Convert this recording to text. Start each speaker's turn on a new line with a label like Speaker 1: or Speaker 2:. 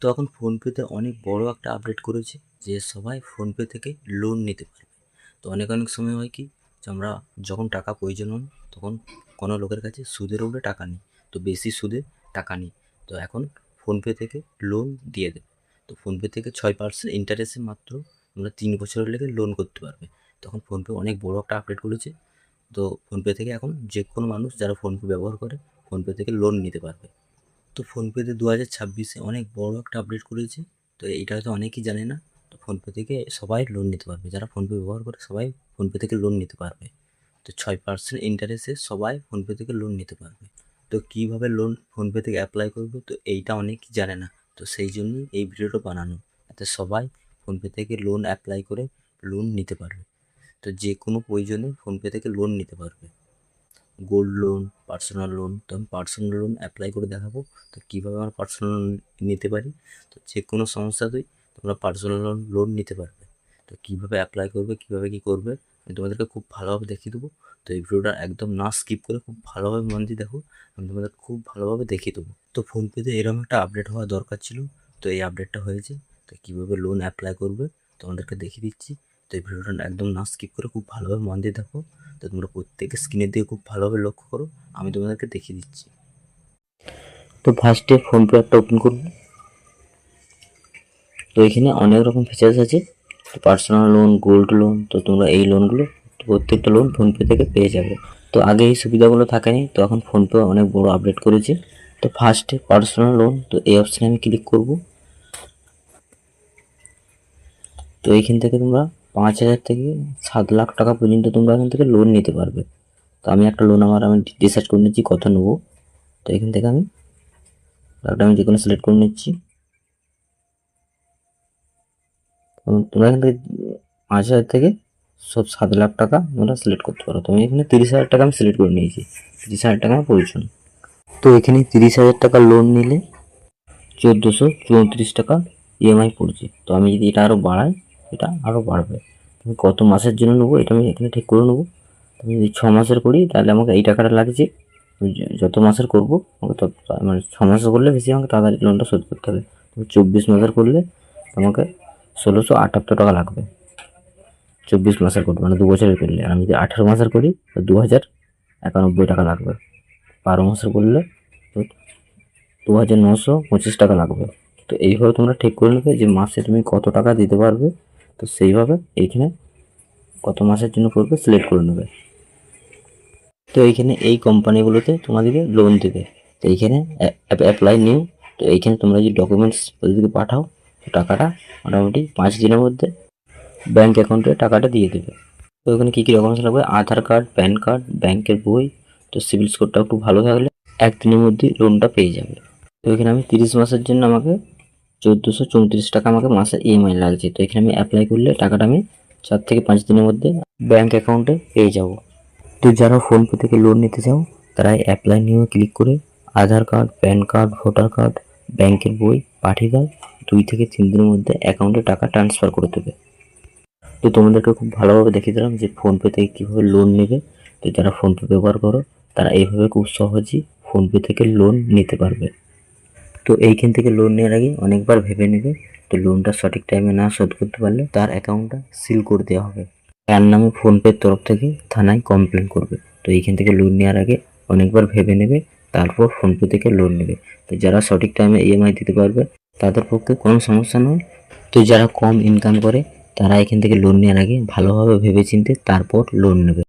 Speaker 1: তো এখন ফোনপেতে অনেক বড় একটা আপডেট করেছে যে সবাই ফোনপে থেকে লোন নিতে পারবে। তো অনেক অনেক সময় হয় কি যে আমরা যখন টাকা প্রয়োজন হয় তখন কোনো লোকের কাছে সুদের উপরে টাকা নিই, তো বেশি সুদে টাকা নিই। তো এখন ফোনপে থেকে লোন দিয়ে দেবে। তো ফোনপে থেকে 6% ইন্টারেস্টে মাত্র তোমরা 3 বছরের লেগে লোন করতে পারবে। তখন ফোনপে অনেক বড় একটা আপডেট করেছে। তো ফোনপে থেকে এখন যে কোনো মানুষ যারা ফোনপে ব্যবহার করে ফোনপে থেকে লোন নিতে পারবে। তো ফোনপেতে 2026-এ অনেক বড় একটা আপডেট করেছে। তো এইটা হয়তো অনেকেই জানে না। তো ফোনপে থেকে সবাই লোন নিতে পারবে, যারা ফোনপে ব্যবহার করে সবাই ফোনপে থেকে লোন নিতে পারবে। তো 6% ইন্টারেস্টে সবাই ফোনপে থেকে লোন নিতে পারবে। তো কীভাবে লোন ফোনপে থেকে অ্যাপ্লাই করবে, তো এইটা অনেকেই জানে না। তো সেই জন্যই এই ভিডিওটা বানানো, যাতে সবাই ফোনপে থেকে লোন অ্যাপ্লাই করে লোন নিতে পারবে। তো যে কোনো প্রয়োজনে ফোনপে থেকে লোন নিতে পারবে, গোল্ড লোন, পার্সোনাল লোন। তো আমি পার্সোনাল লোন অ্যাপ্লাই করে দেখাবো। তো কীভাবে আমরা পার্সোনাল লোন নিতে পারি, তো যে কোনো সমস্যাতেই তোমরা পার্সোনাল লোন নিতে পারবে। তো কীভাবে অ্যাপ্লাই করবে, কীভাবে কী করবে আমি তোমাদেরকে খুব ভালোভাবে দেখিয়ে দেবো। তো এই ভিডিওটা একদম না স্কিপ করে খুব ভালোভাবে মন দিয়ে দেখো, আমি তোমাদের খুব ভালোভাবে দেখিয়ে দেবো। তো ফোনপেতে এরকম একটা আপডেট হওয়া দরকার ছিল, তো এই আপডেটটা হয়েছে। তো কীভাবে লোন অ্যাপ্লাই করবে তোমাদেরকে দেখিয়ে দিচ্ছি। তো এই ভিডিওটা একদম না স্কিপ করে খুব ভালোভাবে মন দিয়ে দেখো। তো তোমরা প্রত্যেকে স্ক্রিনের দিকে খুব ভালোভাবে লক্ষ্য করো, আমি তোমাদেরকে দেখিয়ে দিচ্ছি। তো ফার্স্টে ফোনপে একটা ওপেন করব। তো এখানে অনেক রকম ফিচার্স আছে, তো পার্সোনাল লোন, গোল্ড লোন। তো তোমরা এই লোনগুলো প্রত্যেকটা লোন ফোনপে থেকে পেয়ে যাবে। তো আগে এই সুবিধাগুলো থাকেনি, তো এখন ফোনপে অনেক বড় আপডেট করেছে। তো ফার্স্টে পার্সোনাল লোন, তো এই অপশানে আমি ক্লিক করব। তো এইখান থেকে তোমরা 5,000 থেকে 7 লাখ টাকা পর্যন্ত তোমরা এখান থেকে লোন নিতে পারবে। তো আমি একটা লোন আমি ডিসাইড করে নিচ্ছি কত নেবো। তো এখান থেকে আমি যে কোনো সিলেক্ট করে নিচ্ছি। তোমরা এখান থেকে 5,000 থেকে 7 লাখ টাকা তোমরা সিলেক্ট করতে পারো। তো আমি এখানে 30,000 টাকা আমি সিলেক্ট করে নিয়েছি, 30,000 টাকা আমার প্রয়োজন। তো এখানে 30,000 টাকা লোন নিলে 1,434 টাকা ইএমআই পড়ছে। তো আমি যদি এটা আরও বাড়াই, এটা আরও বাড়বে। আমি কত মাসের জন্য নেবো এটা আমি এখানে ঠিক করে নেবো। আমি যদি 6 মাসের করি তাহলে আমাকে এই টাকাটা লাগছে। যত মাসের করবো আমাকে তত, মানে 6 মাসের করলে বেশি আমাকে তাড়াতাড়ি লোনটা শোধ করতে হবে। 24 মাসের করলে আমাকে 1,678 টাকা লাগবে। 24 মাসের করবো মানে 2 বছরের করলে। আর আমি যদি 18 মাসের করি তো 2,091 টাকা লাগবে। 12 মাসের করলে তো 2,925 টাকা লাগবে। তো এইভাবে তোমরা ঠিক করে নেবে যে মাসে তুমি কত টাকা দিতে পারবে। তো সেইভাবে এইখানে কত মাসের জন্য করবে সিলেক্ট করে নেবে। তো এইখানে এই কোম্পানিগুলোতে তোমাদেরকে লোন দেবে। তো এইখানে অ্যাপ্লাই নিউ। তো এইখানে তোমরা যে ডকুমেন্টস ওদেরকে পাঠাও, তো টাকাটা মোটামুটি 5 দিনের মধ্যে ব্যাঙ্ক অ্যাকাউন্টে টাকাটা দিয়ে দেবে। তো এখানে কী কী ডকুমেন্টস লাগবে, আধার কার্ড, প্যান কার্ড, ব্যাংকের বই। তো সিবিল স্কোরটা একটু ভালো থাকলে 1 দিনের মধ্যে লোনটা পেয়ে যাবে। তো এখানে আমি 30 মাসের জন্য আমাকে 1,434 টাকা আমাকে মাসে ইএমআই লাগছে। তো এখানে আমি অ্যাপ্লাই করলে টাকাটা আমি 4 থেকে 5 দিনের মধ্যে ব্যাঙ্ক অ্যাকাউন্টে পেয়ে যাব। তো যারা ফোনপে থেকে লোন নিতে চাও তারা অ্যাপ্লাই নিয়ে ক্লিক করে Aadhaar card, PAN card, voter card, ব্যাংকের বই পাঠিয়ে দাও। 2 থেকে 3 দিনের মধ্যে অ্যাকাউন্টে টাকা ট্রান্সফার করে দেবে। তো তোমাদেরকে খুব ভালোভাবে দেখিয়ে দিলাম যে ফোনপে থেকে কীভাবে লোন নেবে। তো যারা ফোনপে ব্যবহার করো তারা এইভাবে খুব সহজেই ফোনপে থেকে লোন নিতে পারবে। তো এইখান থেকে লোন নেওয়ার আগে অনেকবার ভেবে নেবে। তো লোনটা সঠিক টাইমে না শোধ করতে পারলে তার অ্যাকাউন্টটা সিল করে দেওয়া হবে। তার নামে ফোনপের তরফ থেকে থানায় কমপ্লেন করবে। তো এইখান থেকে লোন নেওয়ার আগে অনেকবার ভেবে নেবে, তারপর ফোনপে থেকে লোন নেবে। তো যারা সঠিক টাইমে ইএমআই দিতে পারবে তাদের পক্ষে কোনো সমস্যা নয়। তো যারা কম ইনকাম করে তারা এখান থেকে লোন নেওয়ার আগে ভালোভাবে ভেবেচিন্তে তারপর লোন নেবে।